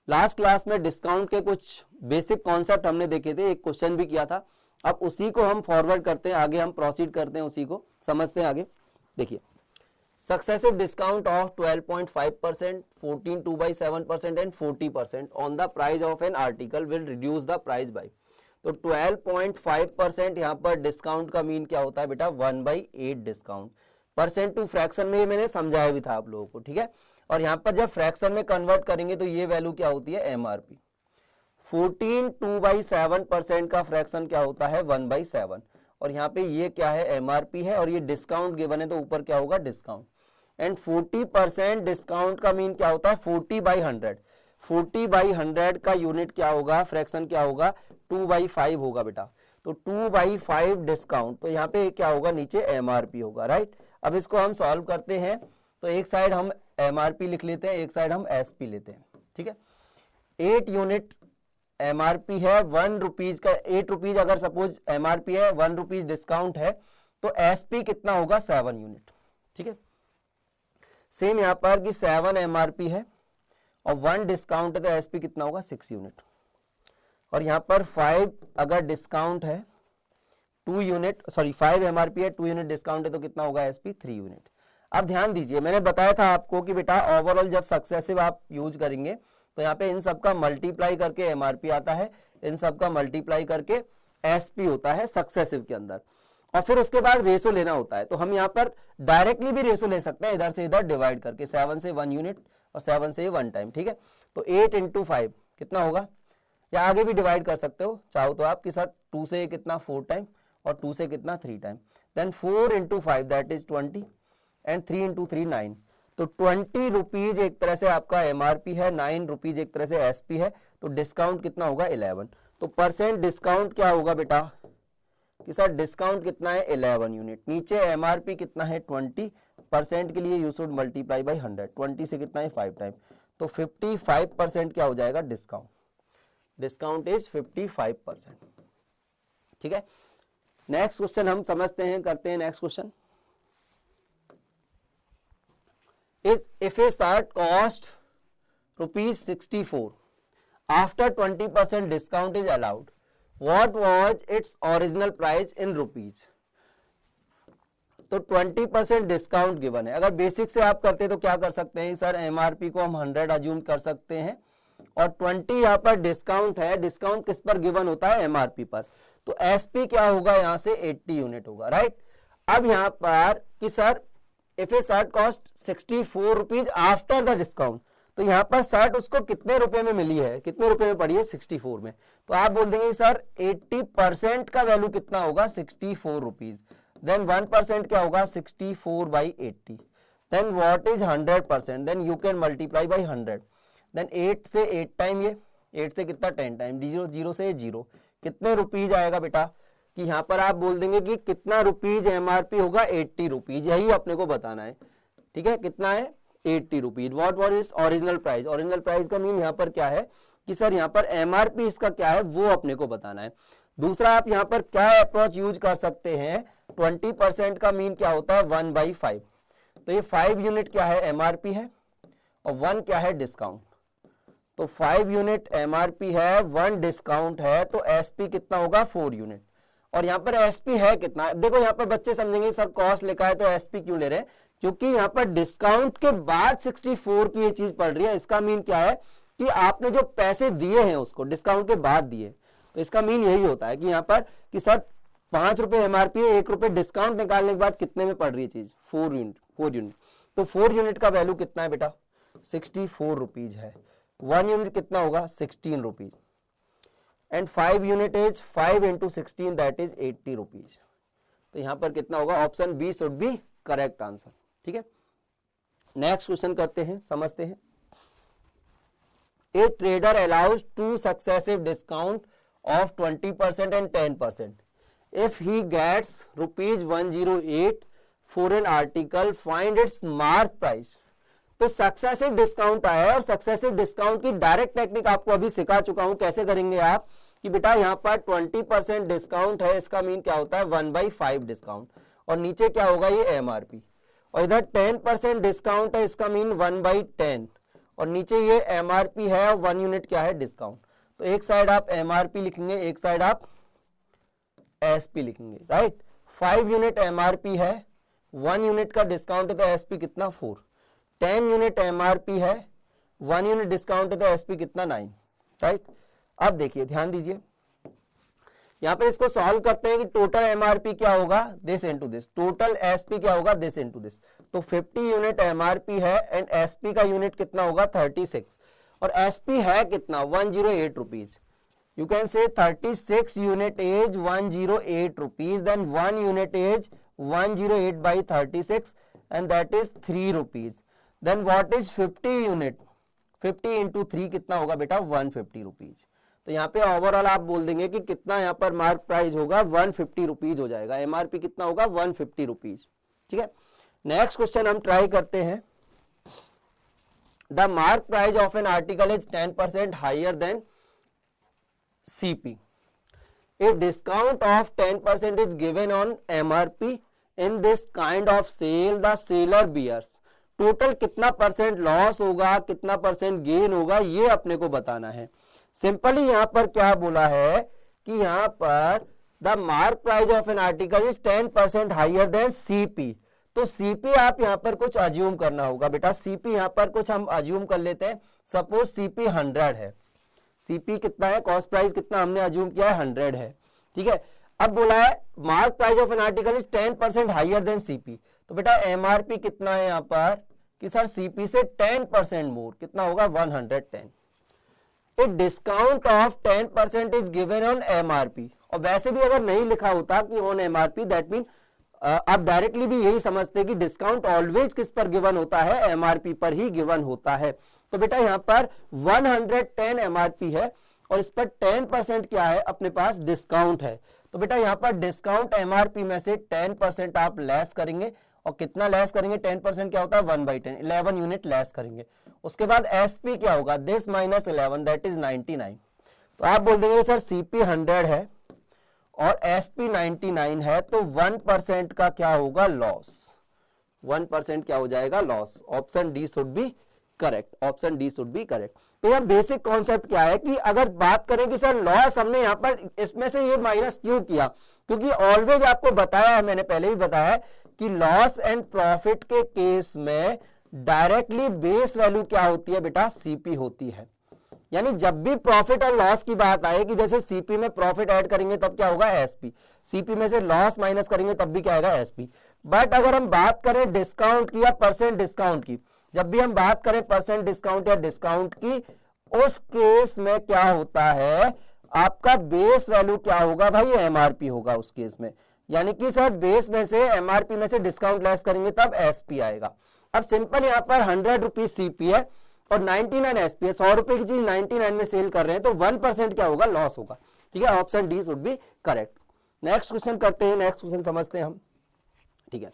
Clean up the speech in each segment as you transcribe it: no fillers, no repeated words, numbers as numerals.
Last class में discount के कुछ बेसिक कॉन्सेप्ट हमने देखे थे, एक क्वेश्चन भी किया था। अब उसी को हम फॉरवर्ड करते हैं, आगे हम प्रोसीड करते हैं, उसी को समझते हैं आगे। देखिए, successive discount of 12.5%, 14 2/7% and 40% on the price of an article will reduce the price by. तो 12.5% यहाँ पर डिस्काउंट का मीन क्या होता है बेटा, 1/8 डिस्काउंट। परसेंट टू फ्रैक्शन में ये मैंने समझाया भी था आप लोगों को, ठीक है। और यहाँ पर जब फ्रैक्शन में कन्वर्ट करेंगे तो ये वैल्यू क्या होती है, एमआरपी। 14 2/7% का फ्रैक्शन क्या होता है, 1/7। और यहाँ पे ये क्या है, एमआरपी है, और ये डिस्काउंट गिवन है तो ऊपर क्या होगा, डिस्काउंट। एंड 40% डिस्काउंट का मीन क्या होता है, 40/100। 40/100 का यूनिट क्या होगा, फ्रैक्शन क्या होगा, 2/5 होगा बेटा। तो 2/5 डिस्काउंट, तो यहाँ पे क्या होगा, नीचे एमआरपी होगा, राइट। अब इसको हम सॉल्व करते हैं, तो एक साइड हम एमआरपी लिख लेते हैं, एक साइड हम एसपी लेते हैं, ठीक है। 8 यूनिट एमआरपी है, 1 रुपीज का, 8 रुपीज अगर सपोज एमआरपी है, 1 रुपीज डिस्काउंट है, तो एसपी कितना होगा, 7 यूनिट, ठीक है। सेम यहाँ पर कि 7 एमआरपी है और 1 डिस्काउंट है, तो एसपी कितना होगा, 6 यूनिट। और यहाँ पर 5 अगर डिस्काउंट है, 2 यूनिट, सॉरी 5 एमआरपी है, 2 यूनिट डिस्काउंट है, तो कितना होगा एसपी, 3 यूनिट। अब ध्यान दीजिए, मैंने बताया था आपको कि बेटा ओवरऑल जब सक्सेसिव आप यूज करेंगे तो यहाँ पे इन सब का मल्टीप्लाई करके एमआरपी आता है, इन सब का मल्टीप्लाई करके एसपी होता है सक्सेसिव के अंदर, और फिर उसके बाद रेशो लेना होता है। तो हम यहाँ पर डायरेक्टली भी रेशो ले सकते हैं, इधर से इधर डिवाइड करके, 7 से 1 यूनिट और 7 से 1 टाइम, ठीक है। तो 8 × 5 कितना होगा, या आगे भी डिवाइड कर सकते हो चाहो तो आप कि सर 2 से कितना 4 टाइम और 2 से कितना 3 time, then 4 × 5 that is 20 and 3 × 3 9। तो 20 रुपीज एक तरह से आपका एमआरपी है, 9 रुपीज एक तरह से एसपी है, तो डिस्काउंट कितना होगा, 11। तो परसेंट डिस्काउंट क्या होगा बेटा, कि सर डिस्काउंट कितना है, 11 यूनिट। नीचे एमआरपी कितना है, 20%, के लिए यू शुड मल्टीप्लाई बाई 100, 20 से कितना है 5 टाइम, तो 55% क्या हो जाएगा, डिस्काउंट। डिस्काउंट इज 55%, ठीक है। नेक्स्ट क्वेश्चन हम समझते हैं, करते हैं next question. If a shirt cost ₹64 after 20% discount is allowed, what was its original price in rupees? तो 20% डिस्काउंट गिवन है। अगर बेसिक से आप करते तो क्या कर सकते हैं सर, एमआरपी को हम 100 अज्यूम कर सकते हैं और 20 यहाँ पर डिस्काउंट है। डिस्काउंट किस पर गिवन होता है, एमआरपी पर। तो एसपी क्या होगा, यहाँ से 80 यूनिट होगा, राइट। अब यहाँ पर कि sir if A shirt cost 64 rupees after the discount, तो यहाँ पर शर्ट उसको कितने रुपए में मिली है, कितने रुपए में पड़ी है, 64 में। तो आप बोल देंगे सर 80% का वैल्यू कितना होगा, 64 रुपीज। देन 1% क्या होगा, 64/80। Then what is 100%, then you can multiply by 100। Then 8 से 8 टाइम, ये 8 से कितना 10 टाइम, 0 से 0, कितने रुपीज आएगा बेटा, कि यहाँ पर आप बोल देंगे कि कितना रुपीज एमआरपी होगा, 80 रुपीज, यही अपने को बताना है, ठीक है। कितना है, 80 rupees. What is original price, original price का मीन यहाँ पर क्या है कि सर यहाँ पर एमआरपी इसका क्या है वो अपने को बताना है। दूसरा आप यहाँ पर क्या अप्रोच यूज कर सकते हैं, 20% का मीन क्या होता है, 1/5। तो ये 5 यूनिट क्या है, एमआरपी है, और 1 क्या है, डिस्काउंट। तो 5 यूनिट एमआरपी है, 1 डिस्काउंट है, तो एसपी कितना होगा, 4 यूनिट। और यहाँ पर एसपी है कितना, देखो यहाँ पर बच्चे समझेंगे सर कॉस्ट लिखा है तो एसपी क्यों ले रहे हैं, क्योंकि यहाँ पर डिस्काउंट के बाद 64 की ये चीज पड़ रही है। इसका मीन क्या है कि आपने जो पैसे दिए हैं उसको डिस्काउंट के बाद दिए, तो इसका मीन यही होता है कि यहाँ पर कि सर 5 रुपए एमआरपी है, 1 रुपए डिस्काउंट निकालने के बाद कितने में पड़ रही है चीज, 4 यूनिट। तो 4 यूनिट का वैल्यू कितना है बेटा, 64 रुपीज है। 1 यूनिट कितना होगा, 16 rupees. And 5 unit is 5 × 16 that is 80 rupees. तो यहां पर कितना होगा, option B should be correct answer, ठीक है। नेक्स्ट क्वेश्चन करते हैं, समझते हैं। A trader allows 2 successive discount of 20% and 10%. If he gets ₹108 for an article, find its mark price. तो सक्सेसिव डिस्काउंट आया है और सक्सेसिव डिस्काउंट की डायरेक्ट टेक्निक आपको अभी सिखा चुका हूं। कैसे करेंगे आप कि बेटा यहाँ पर 20% डिस्काउंट है, इसका मीन क्या होता है 1/5 डिस्काउंट, और नीचे क्या होगा ये एमआरपी, और इधर 10% डिस्काउंट है, इसका मीन 1/10, और नीचे ये एमआरपी है और 1 यूनिट क्या है डिस्काउंट। तो एक साइड आप एमआरपी लिखेंगे, एक साइड आप एसपी लिखेंगे, राइट। 5 यूनिट एमआरपी है, 1 यूनिट का डिस्काउंट है तो एसपी कितना 4। 10 यूनिट एमआरपी है, 1 यूनिट डिस्काउंट है तो एसपी कितना 9, राइट। अब देखिए ध्यान दीजिए, यहां पर इसको सॉल्व करते हैं कि टोटल एमआरपी क्या होगा this into this, total SP क्या होगा दिस इनटू दिस। तो 50 यूनिट एमआरपी है एंड एसपी का यूनिट कितना होगा 36 और एसपी है कितना 108 rupees. You can say 36 unit is 108 rupees, then 1 unit is 108 by 36 and that is 3 rupees. Then what is 50 unit? 50 into 3 कितना होगा बेटा 150 rupees. तो यहाँ पे ओवरऑल आप बोल देंगे कि कितना यहाँ पर मार्क प्राइस होगा 150 रुपीज हो जाएगा, एमआरपी कितना होगा 150 रुपीज, ठीक है। नेक्स्ट क्वेश्चन हम ट्राई करते हैं। The mark price of an article is 10% higher than CP. A discount of 10% is given on MRP. In this kind of sale, the seller bears. Total कितना percent loss होगा, कितना percent gain होगा, ये अपने को बताना है। सिंपली यहां पर क्या बोला है कि यहां पर the mark price of an article is 10% higher than CP। तो CP आप यहां पर कुछ अज्यूम करना होगा बेटा। CP यहां पर कुछ हम अज्यूम कर लेते हैं। सपोज CP 100 है, सीपी कितना है, कॉस्ट प्राइस कितना हमने अज्यूम किया है 100 है, ठीक है। अब बोला है mark price of an article is 10% higher than CP. तो बेटा एमआरपी कितना है यहाँ पर कि सर सीपी से 10% मोर, कितना होगा 110। A discount of 10% is given on MRP. और वैसे भी अगर नहीं लिखा होता कि ऑन एमआरपी, दैट मीन आप डायरेक्टली भी यही समझते कि डिस्काउंट ऑलवेज किस पर गिवन होता है, एमआरपी पर ही गिवन होता है। तो बेटा यहां पर 110 एमआरपी है और इस पर 10% क्या है अपने पास डिस्काउंट है। तो बेटा यहां पर डिस्काउंट एमआरपी में से 10% आप लेस करेंगे और कितना लेस करेंगे 10% क्या होता है 1/10, 11 यूनिट लेस करेंगे। उसके बाद एसपी क्या होगा दिस माइनस 11 दैट इज 99। तो आप बोल देंगे सर सीपी 100 है और एसपी 99 है तो 1% का क्या होगा लॉस, 1% क्या हो जाएगा loss. Option D should be correct, option D should be correct. तो यह बेसिक कॉन्सेप्ट क्या है कि अगर बात करें कि सर लॉस हमने यहां पर इसमें से ये माइनस क्यों किया, क्योंकि ऑलवेज आपको बताया है, मैंने पहले भी बताया है कि लॉस एंड प्रॉफिट के केस में डायरेक्टली बेस वैल्यू क्या होती है बेटा सीपी होती है। यानी जब भी प्रॉफिट और लॉस की बात आए कि जैसे सीपी में प्रॉफिट ऐड करेंगे तब क्या होगा एसपी, सीपी में से लॉस माइनस करेंगे तब भी क्या आएगा एसपी। बट अगर हम बात करें डिस्काउंट की या परसेंट डिस्काउंट की, जब भी हम बात करें परसेंट डिस्काउंट या डिस्काउंट की, उस केस में क्या होता है आपका बेस वैल्यू क्या होगा भाई एमआरपी होगा उस केस में। यानी कि सर बेस में से एमआरपी में से डिस्काउंट लेस करेंगे तब एसपी आएगा। अब सिंपल यहां पर 100 रुपीज सीपी है और 99 एसपी है, 100 रुपए की चीज 99 में सेल कर रहे हैं तो 1% क्या होगा लॉस होगा, ठीक है। Option D should be correct. Next question करते हैं, नेक्स्ट क्वेश्चन समझते हैं हम, ठीक है।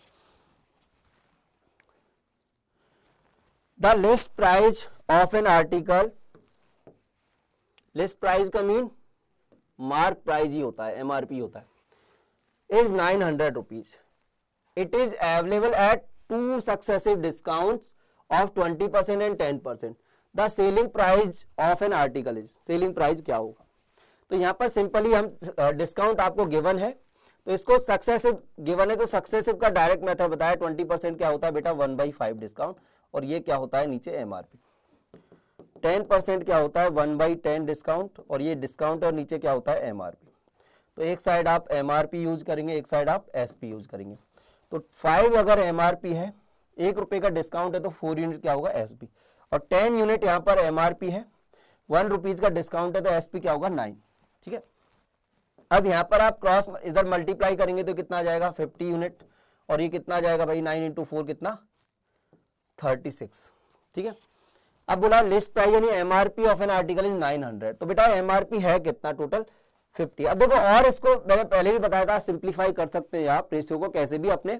The list price of an article, list price का मीन मार्क प्राइस ही होता है, एमआरपी होता है, is 900 rupees. It is available at 2 successive discounts of 20% and 10%. The selling price of an article is, selling price क्या होगा। तो यहां पर सिंपली हम डिस्काउंट आपको गिवन है तो इसको सक्सेसिव गिवन है तो सक्सेसिव का डायरेक्ट मेथड बताया। 20% क्या होता है बेटा 1/5 डिस्काउंट और ये क्या होता है नीचे एमआरपी। 10% क्या होता है 1/10 डिस्काउंट और ये डिस्काउंट और नीचे क्या होता है एमआरपी। तो एक साइड आप एमआरपी यूज करेंगे, एक साइड आप एसपी यूज करेंगे। तो 5 अगर एमआरपी है, 1 रुपए का डिस्काउंट है तो 4 यूनिट क्या होगा एसपी और 10 यूनिट यहां पर एमआरपी है, 1 रुपीज का डिस्काउंट है तो एसपी क्या होगा 9, ठीक है। अब यहां पर आप क्रॉस इधर मल्टीप्लाई करेंगे तो कितना आ जाएगा 50 यूनिट और ये कितना आ जाएगा भाई 9 × 4 कितना 36, ठीक है। अब बोला लिस्ट प्राइस यानी MRP of an article is 900। तो बेटा एमआरपी है कितना टोटल 50। अब देखो और इसको मैंने पहले भी बताया था सिंप्लीफाई कर सकते हैं आप रेशियो को कैसे भी अपने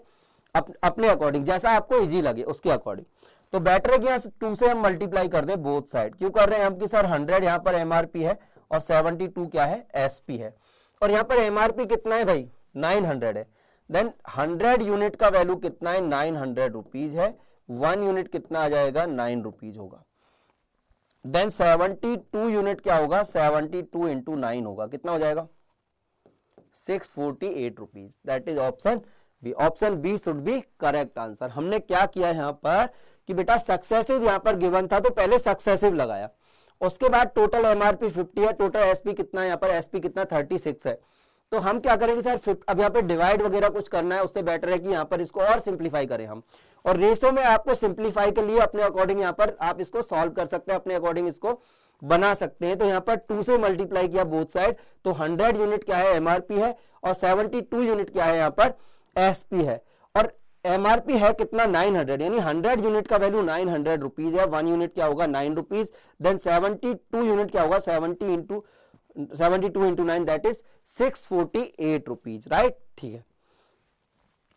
अकॉर्डिंग, जैसा आपको इजी लगे उसके अकॉर्डिंग। तो बेटर है कि यहाँ 2 से हम मल्टीप्लाई कर दे बोथ साइड। क्यों कर रहे हैं हम कि सर 100 यहाँ पर एमआरपी है और 72 क्या है एसपी है और यहाँ पर एमआरपी कितना है भाई 900 है। देन 100 यूनिट का वैल्यू कितना है 900 रुपीज है, 1 यूनिट कितना आ जाएगा 9 रुपीज होगा। देन 72 यूनिट क्या होगा, 72 इंटू 9 होगा, कितना हो जाएगा 648 rupees. That is option B. Option B should be correct answer. हमने क्या किया यहां पर कि बेटा सक्सेसिव यहां पर गिवन था तो पहले सक्सेसिव लगाया, उसके बाद टोटल एमआरपी 50 है, टोटल एसपी कितना है, यहाँ पर एसपी कितना 36 है। तो हम क्या करेंगे सर, अब यहाँ पे डिवाइड वगैरह कुछ करना है, उससे बेटर है कि यहाँ पर इसको और सिंप्लीफाई करें हम। और रेशो में आपको सिंप्लीफाई के लिए अपने अकॉर्डिंग यहाँ पर आप इसको सॉल्व कर सकते हैं, अपने अकॉर्डिंग इसको बना सकते हैं। तो यहाँ पर 2 से मल्टीप्लाई किया बोथ साइड, तो 100 यूनिट क्या है एमआरपी है, और 72 यूनिट क्या है यहाँ पर एसपी है। और एमआरपी है कितना 900, यानी 100 यूनिट का वैल्यू 900 रुपीज है, 1 यूनिट क्या होगा 9 रुपीज। देन 72 यूनिट क्या होगा 72 into 9 that is 648 rupees, right. ठीक है,